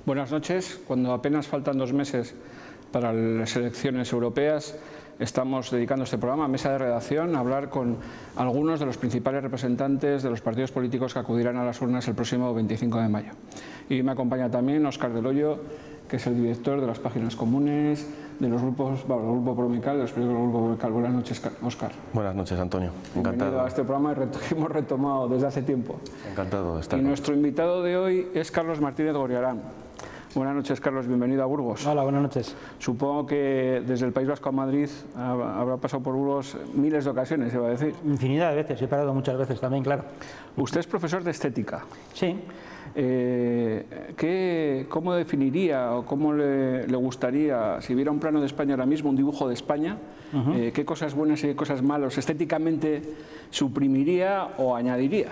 Buenas noches. Cuando apenas faltan 2 meses para las elecciones europeas, estamos dedicando este programa a mesa de redacción a hablar con algunos de los principales representantes de los partidos políticos que acudirán a las urnas el próximo 25 de mayo. Y me acompaña también Óscar Del Hoyo, que es el director de las páginas comunes, de los grupos, del Grupo Promical, de los periódicos del Grupo Promical. Buenas noches, Óscar. Buenas noches, Antonio. Encantado. Bienvenido a este programa que hemos retomado desde hace tiempo. Encantado de estar. Y nuestro invitado de hoy es Carlos Martínez Gorriarán. Buenas noches, Carlos. Bienvenido a Burgos. Hola, buenas noches. Supongo que desde el País Vasco a Madrid habrá pasado por Burgos miles de ocasiones, iba a decir. Infinidad de veces, he parado muchas veces también, claro. Usted es profesor de estética. Sí. ¿Cómo definiría o cómo le gustaría, si viera un plano de España ahora mismo, un dibujo de España, qué cosas buenas y qué cosas malas estéticamente suprimiría o añadiría?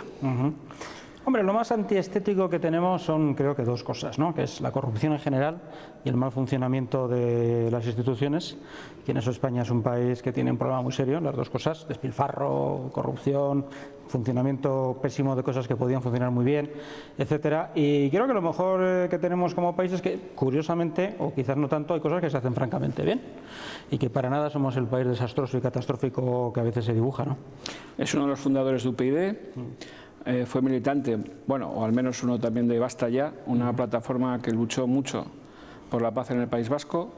Hombre, lo más antiestético que tenemos son, creo que, 2 cosas, ¿no? Que es la corrupción en general y el mal funcionamiento de las instituciones. Y en eso España es un país que tiene un problema muy serio, las 2 cosas: despilfarro, corrupción, funcionamiento pésimo de cosas que podían funcionar muy bien, etcétera. Y creo que lo mejor que tenemos como país es que, curiosamente, o quizás no tanto, hay cosas que se hacen francamente bien y que para nada somos el país desastroso y catastrófico que a veces se dibuja, ¿no? Es uno de los fundadores de UPyD. Fue militante, bueno, o al menos uno también de Basta Ya, una plataforma que luchó mucho por la paz en el País Vasco.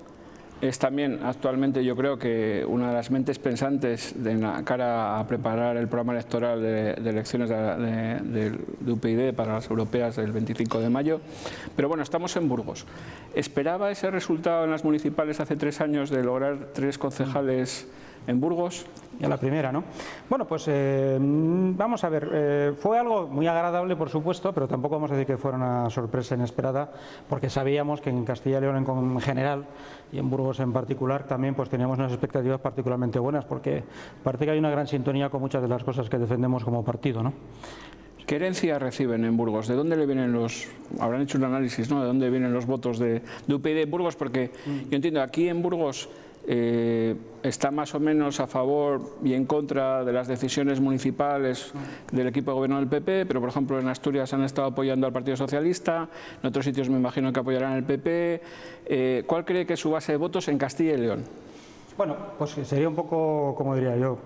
Es también actualmente, yo creo, que una de las mentes pensantes de la cara a preparar el programa electoral de elecciones de UPyD para las europeas del 25 de mayo. Pero bueno, estamos en Burgos. ¿Esperaba ese resultado en las municipales hace 3 años de lograr 3 concejales en Burgos? Ya la primera, ¿no? Bueno, pues vamos a ver, fue algo muy agradable, por supuesto, pero tampoco vamos a decir que fuera una sorpresa inesperada, porque sabíamos que en Castilla y León en general y en Burgos en particular también pues teníamos unas expectativas particularmente buenas, porque parece que hay una gran sintonía con muchas de las cosas que defendemos como partido, ¿no? ¿Qué herencia reciben en Burgos? ¿De dónde le vienen habrán hecho un análisis, ¿no? ¿De dónde vienen los votos de UPyD en Burgos? Porque yo entiendo, aquí en Burgos está más o menos a favor y en contra de las decisiones municipales del equipo de gobierno del PP, pero por ejemplo en Asturias han estado apoyando al Partido Socialista, en otros sitios me imagino que apoyarán al PP. ¿Cuál cree que es su base de votos en Castilla y León? Bueno, pues sería un poco, como diría yo,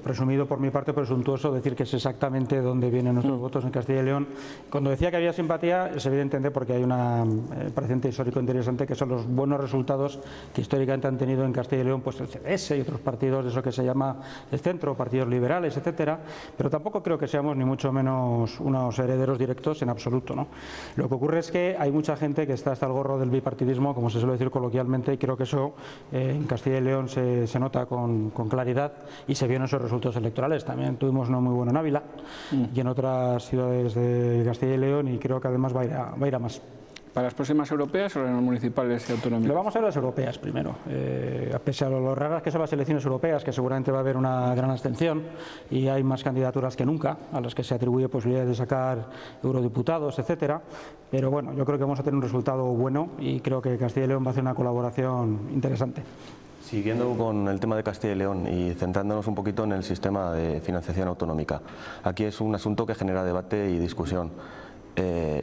presumido por mi parte, presuntuoso decir que es exactamente dónde vienen nuestros votos en Castilla y León. Cuando decía que había simpatía, es evidente porque hay un precedente histórico interesante, que son los buenos resultados que históricamente han tenido en Castilla y León pues el CDS y otros partidos de eso que se llama el centro, partidos liberales, etcétera. Pero tampoco creo que seamos ni mucho menos unos herederos directos en absoluto, ¿no? Lo que ocurre es que hay mucha gente que está hasta el gorro del bipartidismo, como se suele decir coloquialmente, y creo que eso en Castilla y León se nota con claridad y se vio en esos resultados electorales. También tuvimos uno muy bueno en Ávila y en otras ciudades de Castilla y León, y creo que además va a ir a más. ¿Para las próximas europeas o en las municipales y autonómicas? Lo vamos a ver las europeas primero. Pese a lo raras que son las elecciones europeas, que seguramente va a haber una gran abstención y hay más candidaturas que nunca a las que se atribuye posibilidades de sacar eurodiputados, etcétera. Pero bueno, yo creo que vamos a tener un resultado bueno y creo que Castilla y León va a hacer una colaboración interesante. Siguiendo con el tema de Castilla y León y centrándonos un poquito en el sistema de financiación autonómica, aquí es un asunto que genera debate y discusión.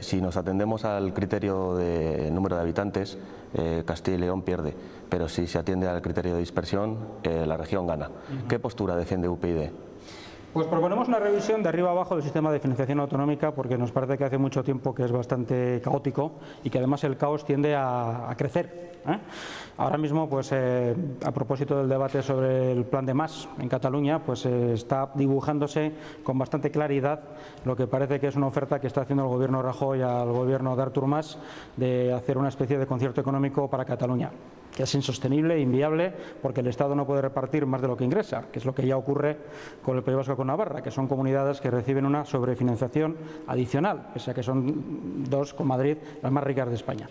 Si nos atendemos al criterio de número de habitantes, Castilla y León pierde, pero si se atiende al criterio de dispersión, la región gana. ¿Qué postura defiende UPyD? Pues proponemos una revisión de arriba abajo del sistema de financiación autonómica, porque nos parece que hace mucho tiempo que es bastante caótico y que además el caos tiende a crecer. Ahora mismo, pues a propósito del debate sobre el plan de Mas en Cataluña, pues está dibujándose con bastante claridad lo que parece que es una oferta que está haciendo el gobierno Rajoy al gobierno de Artur Mas de hacer una especie de concierto económico para Cataluña, que es insostenible, inviable, porque el Estado no puede repartir más de lo que ingresa, que es lo que ya ocurre con el País Vasco y con Navarra, que son comunidades que reciben una sobrefinanciación adicional, pese a que son 2 con Madrid las más ricas de España.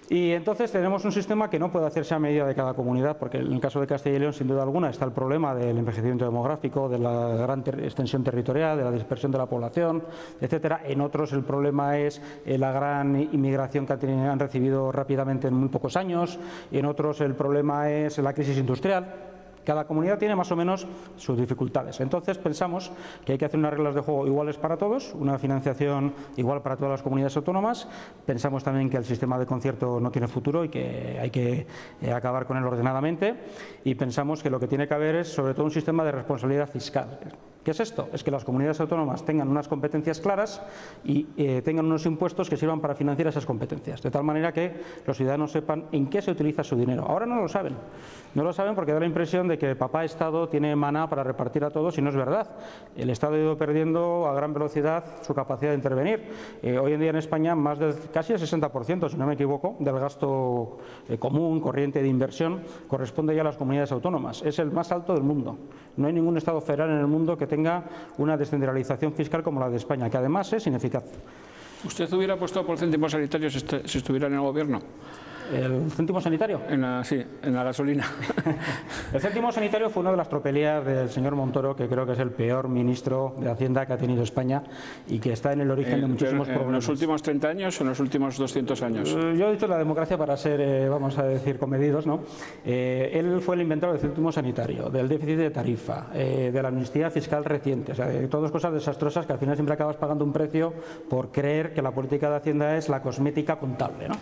Y entonces tenemos un sistema que no puede hacerse a medida de cada comunidad, porque en el caso de Castilla y León, sin duda alguna, está el problema del envejecimiento demográfico, de la gran extensión territorial, de la dispersión de la población, etcétera. En otros el problema es la gran inmigración que han recibido rápidamente en muy pocos años. En otros el problema es la crisis industrial, Cada comunidad tiene más o menos sus dificultades. Entonces pensamos que hay que hacer unas reglas de juego iguales para todos, una financiación igual para todas las comunidades autónomas. Pensamos también que el sistema de concierto no tiene futuro y que hay que acabar con él ordenadamente. Y pensamos que lo que tiene que haber es sobre todo un sistema de responsabilidad fiscal. ¿Qué es esto? Es que las comunidades autónomas tengan unas competencias claras y tengan unos impuestos que sirvan para financiar esas competencias, de tal manera que los ciudadanos sepan en qué se utiliza su dinero. Ahora no lo saben. No lo saben porque da la impresión de que papá Estado tiene maná para repartir a todos y no es verdad. El Estado ha ido perdiendo a gran velocidad su capacidad de intervenir. Hoy en día en España más de casi el 60%, si no me equivoco, del gasto común, corriente de inversión corresponde ya a las comunidades autónomas. Es el más alto del mundo. No hay ningún Estado federal en el mundo que tenga una descentralización fiscal como la de España, que además es ineficaz. ¿Usted hubiera apostado por céntimos sanitarios si estuviera en el gobierno? ¿El céntimo sanitario? Sí, en la gasolina. El céntimo sanitario fue una de las tropelías del señor Montoro, que creo que es el peor ministro de Hacienda que ha tenido España y que está en el origen de muchísimos problemas. ¿En los últimos 30 años o en los últimos 200 años? Yo he dicho la democracia para ser, vamos a decir, comedidos, ¿no? Él fue el inventor del céntimo sanitario, del déficit de tarifa, de la amnistía fiscal reciente, o sea, de todas cosas desastrosas que al final siempre acabas pagando un precio por creer que la política de Hacienda es la cosmética contable, ¿no?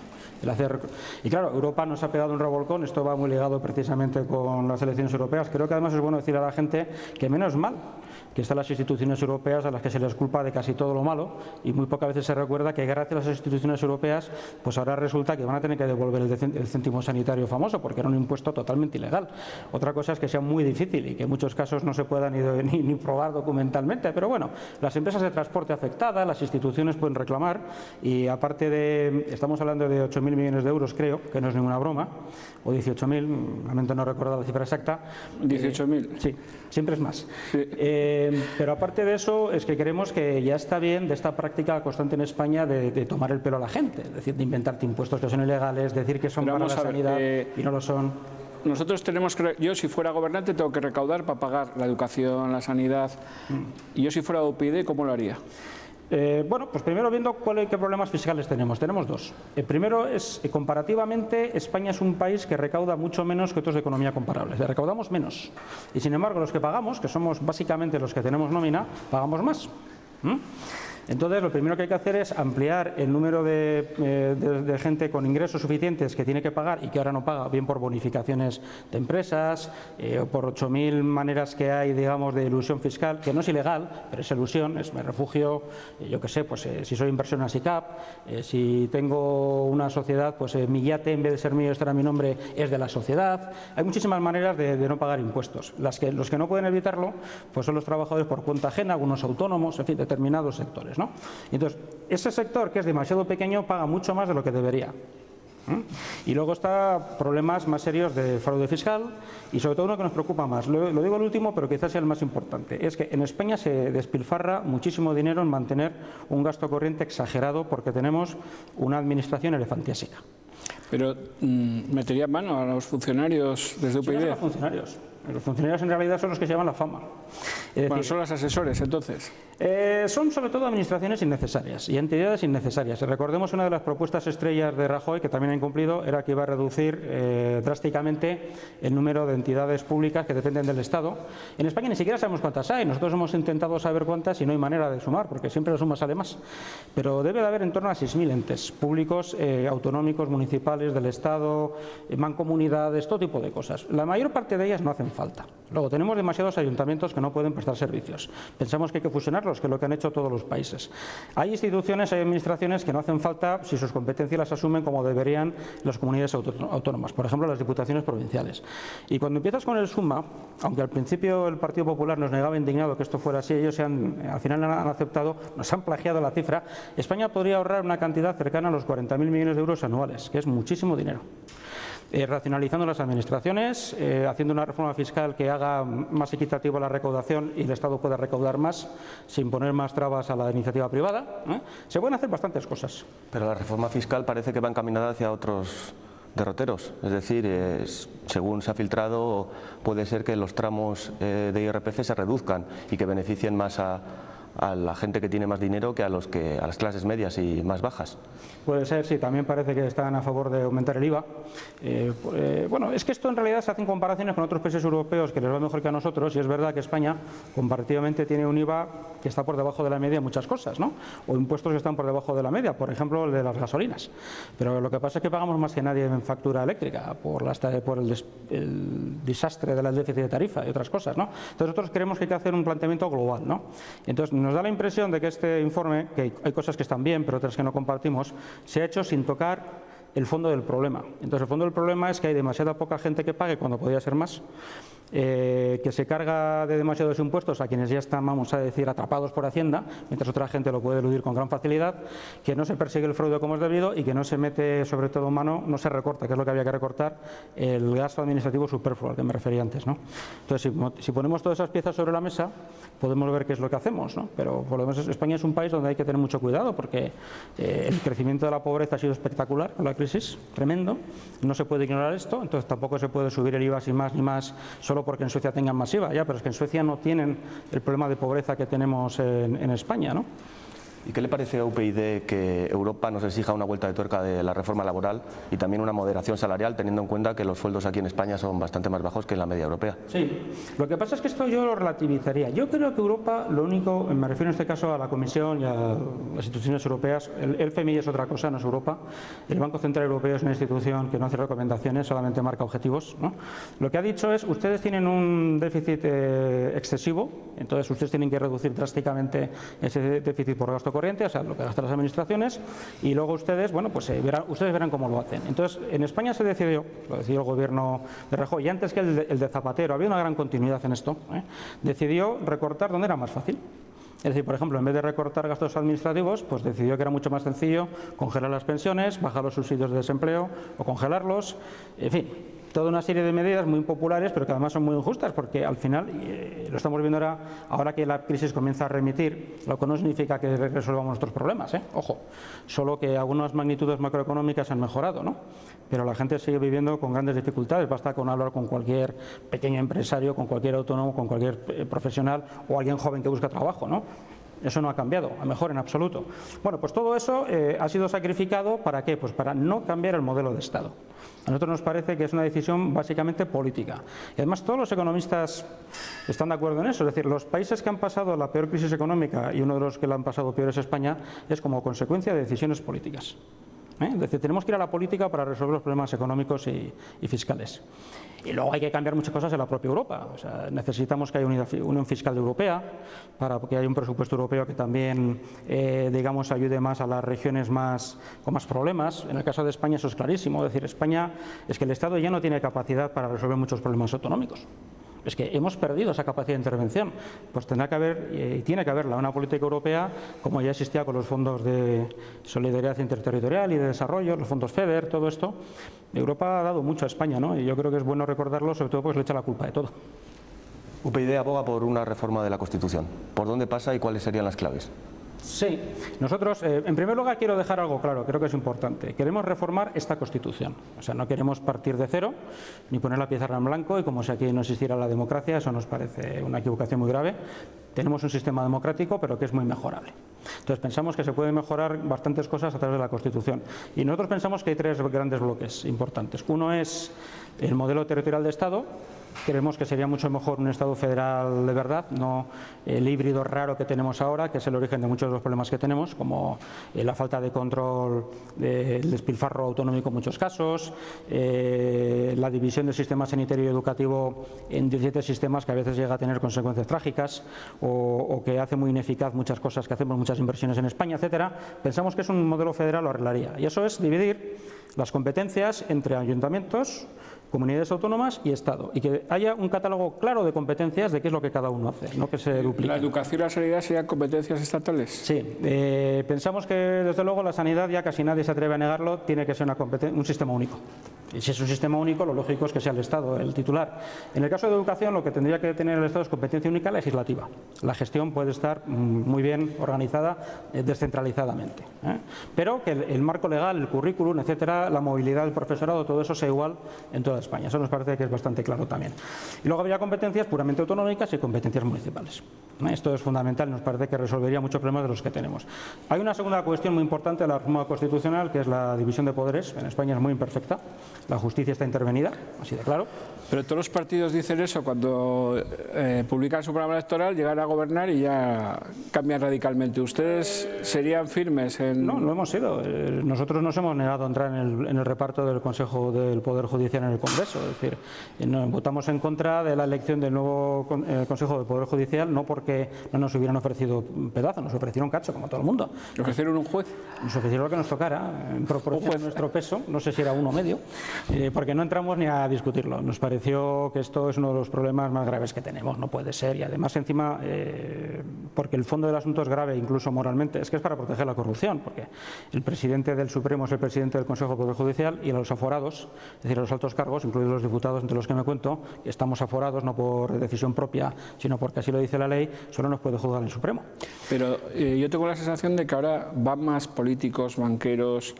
Y claro, Europa nos ha pegado un revolcón, esto va muy ligado precisamente con las elecciones europeas. Creo que además es bueno decir a la gente que menos mal que están las instituciones europeas a las que se les culpa de casi todo lo malo y muy pocas veces se recuerda que gracias a las instituciones europeas pues ahora resulta que van a tener que devolver el céntimo sanitario famoso porque era un impuesto totalmente ilegal. Otra cosa es que sea muy difícil y que en muchos casos no se pueda ni probar documentalmente, pero bueno, las empresas de transporte afectadas, las instituciones pueden reclamar y aparte de, estamos hablando de 8.000 millones de euros creo, que no es ninguna broma, o 18.000, lamento no recordar la cifra exacta. 18.000. Sí, siempre es más. Sí. Pero aparte de eso, es que creemos que ya está bien de esta práctica constante en España de tomar el pelo a la gente, es decir, de inventarte impuestos que son ilegales, decir que son para la sanidad y no lo son. Nosotros tenemos que, yo si fuera gobernante tengo que recaudar para pagar la educación, la sanidad, y yo si fuera UPyD, ¿cómo lo haría? Bueno, pues primero viendo qué problemas fiscales tenemos. Tenemos dos. El primero es, comparativamente, España es un país que recauda mucho menos que otros de economía comparables. Le recaudamos menos. Y sin embargo, los que pagamos, que somos básicamente los que tenemos nómina, pagamos más. Entonces, lo primero que hay que hacer es ampliar el número de gente con ingresos suficientes que tiene que pagar y que ahora no paga, bien por bonificaciones de empresas, o por 8.000 maneras que hay, digamos, de elusión fiscal, que no es ilegal, pero es elusión, me refugio, yo qué sé, pues si soy inversión en SICAP, si tengo una sociedad, pues mi yate en vez de ser mío estará a mi nombre, es de la sociedad. Hay muchísimas maneras de no pagar impuestos. Los que no pueden evitarlo, pues son los trabajadores por cuenta ajena, algunos autónomos, en fin, determinados sectores, ¿no? Entonces, ese sector que es demasiado pequeño paga mucho más de lo que debería. Y luego está problemas más serios de fraude fiscal y sobre todo uno que nos preocupa más, lo digo el último pero quizás sea el más importante, es que en España se despilfarra muchísimo dinero en mantener un gasto corriente exagerado porque tenemos una administración elefantiásica. Pero ¿metería mano a los funcionarios desde UPyD? Sí, no son los funcionarios en realidad son los que se llevan la fama. Bueno, son los asesores entonces. Son sobre todo administraciones innecesarias y entidades innecesarias. Recordemos una de las propuestas estrellas de Rajoy, que también ha incumplido, era que iba a reducir drásticamente el número de entidades públicas que dependen del Estado. En España ni siquiera sabemos cuántas hay. Nosotros hemos intentado saber cuántas y no hay manera de sumar, porque siempre la suma sale más. Pero debe de haber en torno a 6.000 entes públicos, autonómicos, municipales, del Estado, mancomunidades, todo tipo de cosas. La mayor parte de ellas no hacen falta. Luego tenemos demasiados ayuntamientos que no pueden prestar servicios. Pensamos que hay que fusionarlos, que es lo que han hecho todos los países. Hay instituciones, hay administraciones que no hacen falta si sus competencias las asumen como deberían las comunidades autónomas, por ejemplo las diputaciones provinciales. Y cuando empiezas con el suma, aunque al principio el Partido Popular nos negaba indignado que esto fuera así, ellos al final han aceptado, nos han plagiado la cifra, España podría ahorrar una cantidad cercana a los 40.000 millones de euros anuales, que es muchísimo dinero. Racionalizando las administraciones, haciendo una reforma fiscal que haga más equitativa la recaudación y el Estado pueda recaudar más sin poner más trabas a la iniciativa privada. Se pueden hacer bastantes cosas. Pero la reforma fiscal parece que va encaminada hacia otros derroteros, es decir, según se ha filtrado, puede ser que los tramos de IRPF se reduzcan y que beneficien más a a la gente que tiene más dinero que a las clases medias y más bajas. Puede ser, sí, también parece que están a favor de aumentar el IVA. Bueno, es que esto en realidad se hacen comparaciones con otros países europeos que les va mejor que a nosotros, y es verdad que España comparativamente tiene un IVA que está por debajo de la media en muchas cosas, ¿no? O impuestos que están por debajo de la media, por ejemplo el de las gasolinas. Pero lo que pasa es que pagamos más que nadie en factura eléctrica por el desastre del déficit de tarifa y otras cosas, ¿no? Entonces nosotros creemos que hay que hacer un planteamiento global, ¿no? Entonces nos da la impresión de que este informe, que hay cosas que están bien pero otras que no compartimos, se ha hecho sin tocar el fondo del problema. Entonces el fondo del problema es que hay demasiada poca gente que pague cuando podría ser más, que se carga de demasiados impuestos a quienes ya están, vamos a decir, atrapados por Hacienda, mientras otra gente lo puede eludir con gran facilidad, que no se persigue el fraude como es debido y que no se mete, sobre todo mano, no se recorta, que es lo que había que recortar, el gasto administrativo superfluo al que me refería antes, ¿no? Entonces, si ponemos todas esas piezas sobre la mesa, podemos ver qué es lo que hacemos, ¿no? Pero por lo menos España es un país donde hay que tener mucho cuidado, porque el crecimiento de la pobreza ha sido espectacular con la crisis, tremendo, no se puede ignorar esto, entonces tampoco se puede subir el IVA sin más ni más solo porque en Suecia tengan más IVA, ya, pero es que en Suecia no tienen el problema de pobreza que tenemos en España, ¿no? ¿Y qué le parece a UPyD que Europa nos exija una vuelta de tuerca de la reforma laboral y también una moderación salarial, teniendo en cuenta que los sueldos aquí en España son bastante más bajos que en la media europea? Sí, lo que pasa es que esto yo lo relativizaría. Yo creo que Europa, lo único, me refiero en este caso a la Comisión y a las instituciones europeas, el FMI es otra cosa, no es Europa, el Banco Central Europeo es una institución que no hace recomendaciones, solamente marca objetivos, ¿no? Lo que ha dicho es, ustedes tienen un déficit excesivo, entonces ustedes tienen que reducir drásticamente ese déficit por gasto corriente, o sea, lo que gastan las administraciones, y luego ustedes, bueno, pues ustedes verán cómo lo hacen. Entonces, en España se decidió, lo decidió el gobierno de Rajoy, y antes que el de Zapatero, había una gran continuidad en esto, decidió recortar donde era más fácil. Es decir, por ejemplo, en vez de recortar gastos administrativos, pues decidió que era mucho más sencillo congelar las pensiones, bajar los subsidios de desempleo o congelarlos, en fin, toda una serie de medidas muy impopulares, pero que además son muy injustas, porque al final, lo estamos viendo ahora que la crisis comienza a remitir, lo que no significa que resolvamos nuestros problemas, ojo, solo que algunas magnitudes macroeconómicas han mejorado, ¿no? Pero la gente sigue viviendo con grandes dificultades, basta con hablar con cualquier pequeño empresario, con cualquier autónomo, con cualquier profesional o alguien joven que busca trabajo, ¿no? Eso no ha cambiado, a mejor en absoluto. Bueno, pues todo eso ha sido sacrificado, ¿para qué? Pues para no cambiar el modelo de Estado. A nosotros nos parece que es una decisión básicamente política. Y además todos los economistas están de acuerdo en eso. Es decir, los países que han pasado la peor crisis económica, y uno de los que la han pasado peor es España, es como consecuencia de decisiones políticas. Es decir, tenemos que ir a la política para resolver los problemas económicos y fiscales. Y luego hay que cambiar muchas cosas en la propia Europa. O sea, necesitamos que haya una unión fiscal europea, para que haya un presupuesto europeo que también, digamos, ayude más a las regiones con más problemas. En el caso de España eso es clarísimo. Es decir, España es que el Estado ya no tiene capacidad para resolver muchos problemas autonómicos. Es que hemos perdido esa capacidad de intervención. Pues tendrá que haber, y tiene que haberla, una política europea como ya existía con los fondos de solidaridad interterritorial y de desarrollo, los fondos FEDER, todo esto. Europa ha dado mucho a España, ¿no? Y yo creo que es bueno recordarlo, sobre todo porque le echa la culpa de todo. UPyD aboga por una reforma de la Constitución. ¿Por dónde pasa y cuáles serían las claves? Sí, nosotros, en primer lugar, quiero dejar algo claro, creo que es importante. Queremos reformar esta Constitución. O sea, no queremos partir de cero, ni poner la pizarra en blanco, y como si aquí no existiera la democracia, eso nos parece una equivocación muy grave. Tenemos un sistema democrático, pero que es muy mejorable. Entonces, pensamos que se pueden mejorar bastantes cosas a través de la Constitución. Y nosotros pensamos que hay tres grandes bloques importantes. Uno es el modelo territorial de Estado. Creemos que sería mucho mejor un Estado federal de verdad, no el híbrido raro que tenemos ahora, que es el origen de muchos de los problemas que tenemos, como la falta de control del despilfarro autonómico en muchos casos, la división del sistema sanitario y educativo en 17 sistemas que a veces llega a tener consecuencias trágicas, o que hace muy ineficaz muchas cosas que hacemos, muchas inversiones en España, etcétera. Pensamos que es un modelo federal lo arreglaría, y eso es dividir las competencias entre ayuntamientos, comunidades autónomas y Estado, y que haya un catálogo claro de competencias de qué es lo que cada uno hace, no que se duplique. ¿La educación y la sanidad serían competencias estatales? Sí, pensamos que desde luego la sanidad, ya casi nadie se atreve a negarlo, tiene que ser un sistema único. Y si es un sistema único, lo lógico es que sea el Estado el titular. En el caso de educación, lo que tendría que tener el Estado es competencia única legislativa. La gestión puede estar muy bien organizada descentralizadamente, pero que el marco legal, el currículum, etcétera, la movilidad del profesorado, todo eso sea igual en toda España. Eso nos parece que es bastante claro también. Y luego habría competencias puramente autonómicas y competencias municipales. Esto es fundamental y nos parece que resolvería muchos problemas de los que tenemos. Hay una segunda cuestión muy importante de la reforma constitucional, que es la división de poderes. En España es muy imperfecta. La justicia está intervenida, así de claro. Pero todos los partidos dicen eso cuando publican su programa electoral, llegan a gobernar y ya cambian radicalmente. ¿Ustedes serían firmes en...? No, lo hemos sido. Nosotros nos hemos negado a entrar en el reparto del Consejo del Poder Judicial en el Congreso. Es decir, votamos en contra de la elección del nuevo Consejo del Poder Judicial, no porque no nos hubieran ofrecido un pedazo, nos ofrecieron cacho, como todo el mundo. ¿Le ofrecieron un juez? Nos ofrecieron lo que nos tocara, en proporción a nuestro peso, no sé si era 1,5, porque no entramos ni a discutirlo. Nos pareció que esto es uno de los problemas más graves que tenemos, no puede ser, y además encima, porque el fondo del asunto es grave, incluso moralmente, es que es para proteger la corrupción, porque el presidente del Supremo es el presidente del Consejo del Poder Judicial, y a los aforados, es decir, a los altos cargos, incluidos los diputados entre los que me cuento, estamos aforados no por decisión propia, sino porque así lo dice la ley, solo nos puede juzgar el Supremo. Pero yo tengo la sensación de que ahora van más políticos, banqueros,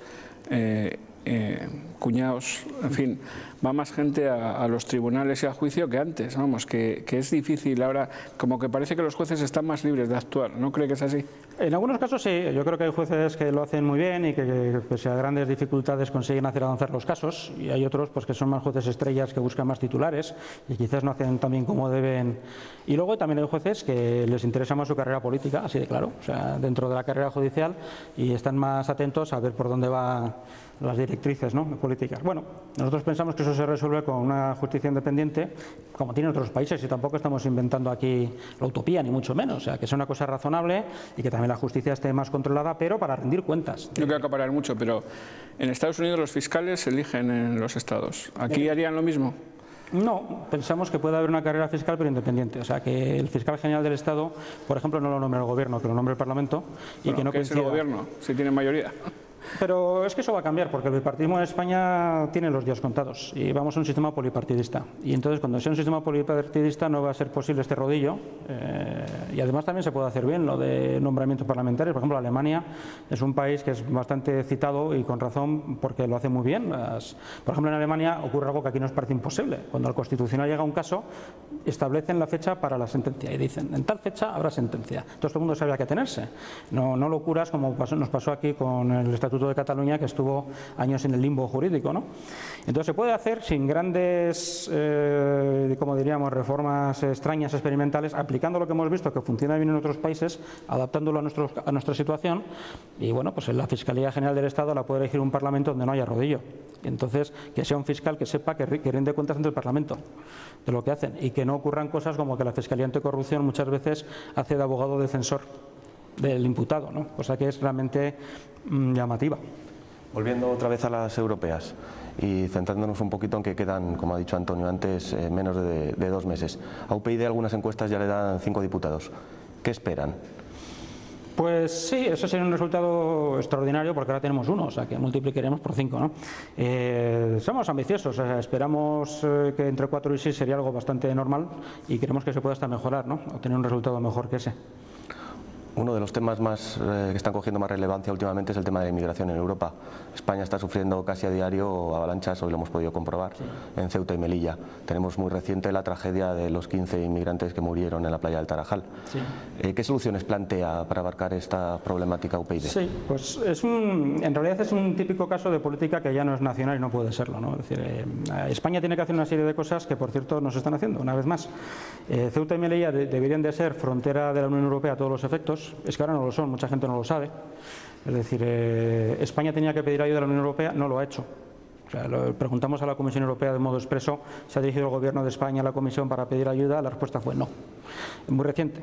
cuñados, en fin, va más gente a los tribunales y al juicio que antes, vamos, que es difícil ahora, como que parece que los jueces están más libres de actuar, ¿no cree que es así? En algunos casos sí, yo creo que hay jueces que lo hacen muy bien y que pese a grandes dificultades consiguen hacer avanzar los casos, y hay otros pues que son más jueces estrellas que buscan más titulares y quizás no hacen tan bien como deben. Y luego también hay jueces que les interesa más su carrera política, así de claro, o sea, dentro de la carrera judicial, y están más atentos a ver por dónde van las directrices, ¿no?, políticas. Bueno, nosotros pensamos que eso se resuelve con una justicia independiente, como tienen otros países, y tampoco estamos inventando aquí la utopía, ni mucho menos, o sea, que es una cosa razonable y que también la justicia esté más controlada, pero para rendir cuentas. No quiero acaparar mucho, pero en Estados Unidos los fiscales se eligen en los estados. ¿Aquí harían lo mismo? No, pensamos que puede haber una carrera fiscal pero independiente, o sea, que el fiscal general del Estado, por ejemplo, no lo nombre el gobierno, que lo nombre el Parlamento, y bueno, que no ¿qué coincida. es el gobierno, si tiene mayoría? Pero es que eso va a cambiar, porque el bipartidismo en España tiene los días contados y vamos a un sistema polipartidista. Y entonces, cuando sea un sistema polipartidista, no va a ser posible este rodillo. Y además también se puede hacer bien lo de nombramientos parlamentarios. Por ejemplo, Alemania es un país que es bastante citado y con razón porque lo hace muy bien. Por ejemplo, en Alemania ocurre algo que aquí nos parece imposible. Cuando al Constitucional llega un caso, establecen la fecha para la sentencia y dicen, en tal fecha habrá sentencia. Entonces todo el mundo sabe a qué atenerse. No locuras como nos pasó aquí con el Estatuto de Cataluña, que estuvo años en el limbo jurídico, ¿no? Entonces se puede hacer sin grandes, como diríamos, reformas extrañas, experimentales, aplicando lo que hemos visto que funciona bien en otros países, adaptándolo a nuestra situación, y bueno, pues en la Fiscalía General del Estado la puede elegir un Parlamento donde no haya rodillo. Entonces, que sea un fiscal que sepa que rinde cuentas ante el Parlamento de lo que hacen, y que no ocurran cosas como que la Fiscalía Anticorrupción muchas veces hace de abogado defensor del imputado, ¿no? Cosa que es realmente llamativa. Volviendo otra vez a las europeas y centrándonos un poquito en que quedan, como ha dicho Antonio antes, menos de 2 meses. A UPyD algunas encuestas ya le dan 5 diputados. ¿Qué esperan? Pues sí, eso sería un resultado extraordinario porque ahora tenemos 1, o sea que multiplicaremos por 5, ¿no? Somos ambiciosos, o sea, esperamos que entre 4 y 6 sería algo bastante normal y creemos que se puede hasta mejorar, ¿no?, obtener un resultado mejor que ese. Uno de los temas más que están cogiendo más relevancia últimamente es el tema de la inmigración en Europa. España está sufriendo casi a diario avalanchas, hoy lo hemos podido comprobar, sí, en Ceuta y Melilla. Tenemos muy reciente la tragedia de los 15 inmigrantes que murieron en la playa del Tarajal. Sí. ¿Qué soluciones plantea para abarcar esta problemática UPyD? Sí, pues en realidad es un típico caso de política que ya no es nacional y no puede serlo, ¿no? Es decir, España tiene que hacer una serie de cosas que, por cierto, no se están haciendo, una vez más. Ceuta y Melilla deberían de ser frontera de la Unión Europea a todos los efectos. Es que ahora no lo son, mucha gente no lo sabe. Es decir, España tenía que pedir ayuda a la Unión Europea, no lo ha hecho. O sea, preguntamos a la Comisión Europea de modo expreso, ¿se ha dirigido el Gobierno de España a la Comisión para pedir ayuda? La respuesta fue no. muy reciente.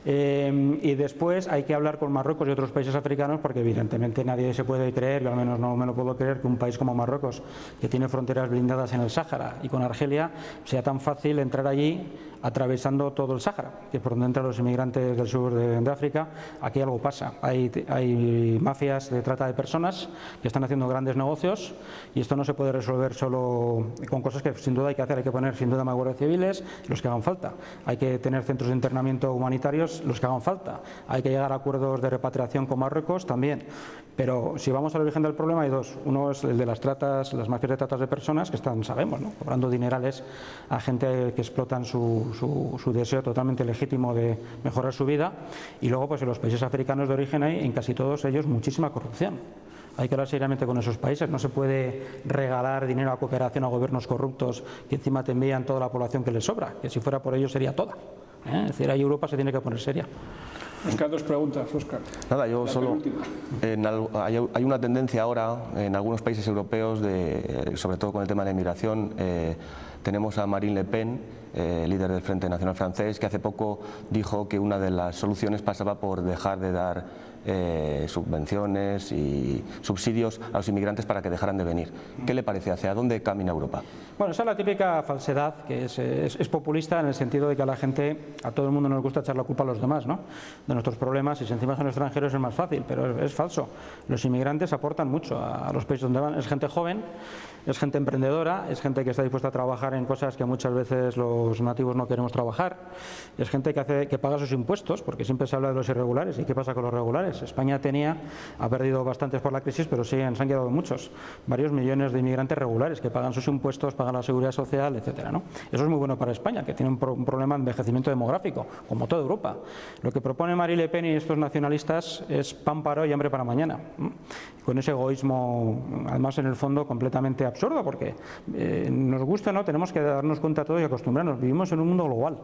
Y después hay que hablar con Marruecos y otros países africanos, porque evidentemente nadie se puede creer, yo al menos no me lo puedo creer, que un país como Marruecos, que tiene fronteras blindadas en el Sáhara y con Argelia, sea tan fácil entrar allí atravesando todo el Sáhara, que por donde entran los inmigrantes del sur de África. Aquí algo pasa, hay mafias de trata de personas que están haciendo grandes negocios, y esto no se puede resolver solo con cosas que sin duda hay que hacer. Hay que poner sin duda más guardias civiles, los que hagan falta, hay que tener centros de internamiento humanitarios, los que hagan falta, hay que llegar a acuerdos de repatriación con Marruecos también. Pero si vamos al origen del problema, hay dos. Uno es el de las tratas, las mafias de tratas de personas, que están, sabemos, ¿no?, cobrando dinerales a gente que explotan su deseo totalmente legítimo de mejorar su vida. Y luego, pues en los países africanos de origen hay, en casi todos ellos, muchísima corrupción. Hay que hablar seriamente con esos países. No se puede regalar dinero a cooperación a gobiernos corruptos que encima te envían toda la población que les sobra, que si fuera por ellos sería toda. Es decir, ahí Europa se tiene que poner seria. Óscar, dos preguntas, Óscar. Nada, yo solo... hay una tendencia ahora en algunos países europeos, sobre todo con el tema de la inmigración. Tenemos a Marine Le Pen, líder del Frente Nacional francés, que hace poco dijo que una de las soluciones pasaba por dejar de dar subvenciones y subsidios a los inmigrantes para que dejaran de venir. ¿Qué le parece? ¿Hacia dónde camina Europa? Bueno, esa es la típica falsedad, que es populista, en el sentido de que a la gente, a todo el mundo nos gusta echar la culpa a los demás, ¿no?, de nuestros problemas, y si encima son extranjeros es más fácil, pero es falso. Los inmigrantes aportan mucho a los países donde van. Es gente joven, es gente emprendedora, es gente que está dispuesta a trabajar en cosas que muchas veces los nativos no queremos trabajar, es gente que paga sus impuestos, porque siempre se habla de los irregulares. ¿Y qué pasa con los regulares? España ha perdido bastantes por la crisis, pero se han quedado muchos, varios millones de inmigrantes regulares que pagan sus impuestos, pagan la seguridad social, etcétera, ¿no? Eso es muy bueno para España, que tiene un problema de envejecimiento demográfico, como toda Europa. Lo que propone Marine Le Pen y estos nacionalistas es pan para hoy y hambre para mañana, con ese egoísmo, además en el fondo completamente absurdo, porque nos gusta o no, tenemos que darnos cuenta todos y acostumbrarnos. Vivimos en un mundo global.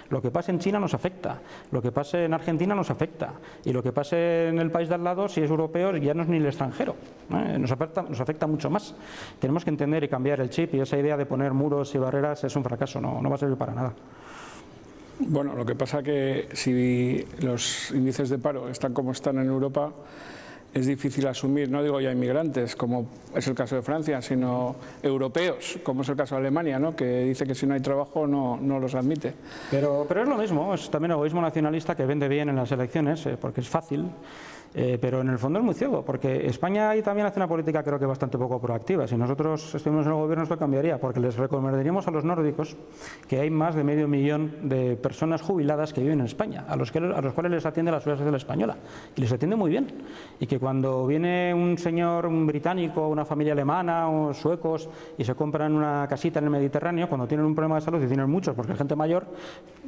Lo que pase en China nos afecta, lo que pase en Argentina nos afecta, y lo que pase en el país de al lado, si es europeo, ya no es ni el extranjero, nos afecta mucho más. Tenemos que entender y cambiar el chip, y esa idea de poner muros y barreras es un fracaso, no va a servir para nada. Bueno, lo que pasa que si los índices de paro están como están en Europa, es difícil asumir, no digo ya inmigrantes, como es el caso de Francia, sino europeos, como es el caso de Alemania, ¿no?, que dice que si no hay trabajo no los admite. Pero es lo mismo, es también egoísmo nacionalista que vende bien en las elecciones, porque es fácil. Pero en el fondo es muy ciego, porque España ahí también hace una política, creo que bastante poco proactiva. Si nosotros estuvimos en el gobierno, esto cambiaría, porque les recomendaríamos a los nórdicos que hay más de 500.000 de personas jubiladas que viven en España, a los cuales les atiende la Seguridad Social Española, y les atiende muy bien, y que cuando viene un señor, un británico, una familia alemana o suecos, y se compran una casita en el Mediterráneo, cuando tienen un problema de salud, y tienen muchos porque es gente mayor,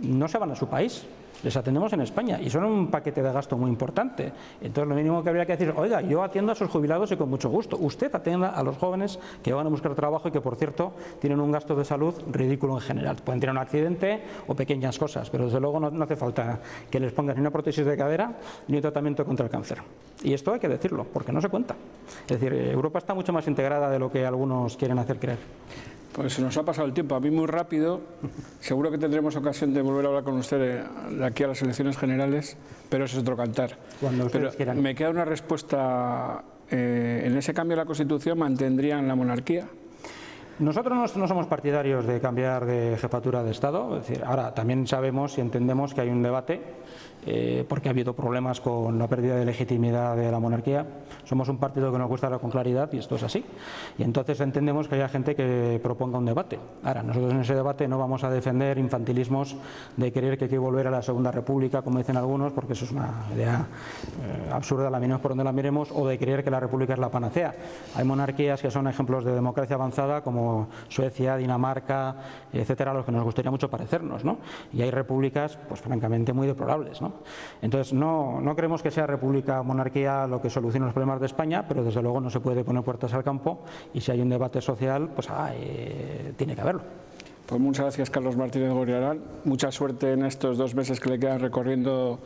no se van a su país, les atendemos en España, y son un paquete de gasto muy importante. Entonces lo mínimo que habría que decir, oiga, yo atiendo a sus jubilados y con mucho gusto, usted atienda a los jóvenes que van a buscar trabajo y que, por cierto, tienen un gasto de salud ridículo en general. Pueden tener un accidente o pequeñas cosas, pero desde luego no hace falta que les pongan ni una prótesis de cadera ni un tratamiento contra el cáncer. Y esto hay que decirlo, porque no se cuenta. Es decir, Europa está mucho más integrada de lo que algunos quieren hacer creer. Pues se nos ha pasado el tiempo, a mí muy rápido. Seguro que tendremos ocasión de volver a hablar con usted de aquí a las elecciones generales, pero eso es otro cantar. Cuando ustedes quieran. Me queda una respuesta. ¿En ese cambio de la Constitución mantendrían la monarquía? Nosotros no somos partidarios de cambiar de jefatura de Estado. Es decir, ahora también sabemos y entendemos que hay un debate, porque ha habido problemas con la pérdida de legitimidad de la monarquía. Somos un partido que nos gusta hablar con claridad, y esto es así. Y entonces entendemos que haya gente que proponga un debate. Ahora, nosotros en ese debate no vamos a defender infantilismos de creer que hay que volver a la Segunda República, como dicen algunos, porque eso es una idea absurda, la miremos por donde la miremos, o de creer que la República es la panacea. Hay monarquías que son ejemplos de democracia avanzada, como Suecia, Dinamarca, etcétera, a los que nos gustaría mucho parecernos, ¿no? Y hay repúblicas, pues francamente, muy deplorables, ¿no? Entonces, no creemos que sea república, monarquía lo que solucione los problemas de España, pero desde luego no se puede poner puertas al campo, y si hay un debate social, pues tiene que haberlo. Pues muchas gracias, Carlos Martínez Gorriarán. Mucha suerte en estos 2 meses que le quedan recorriendo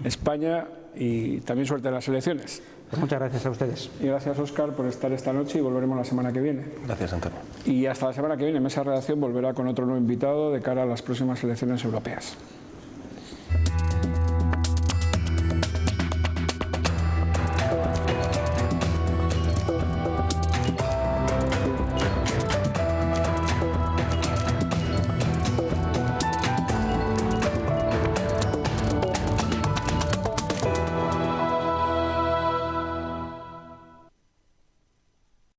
España, y también suerte en las elecciones. Pues muchas gracias a ustedes. Y gracias, Óscar, por estar esta noche, y volveremos la semana que viene. Gracias, Antonio. Y hasta la semana que viene, Mesa Redacción volverá con otro nuevo invitado de cara a las próximas elecciones europeas.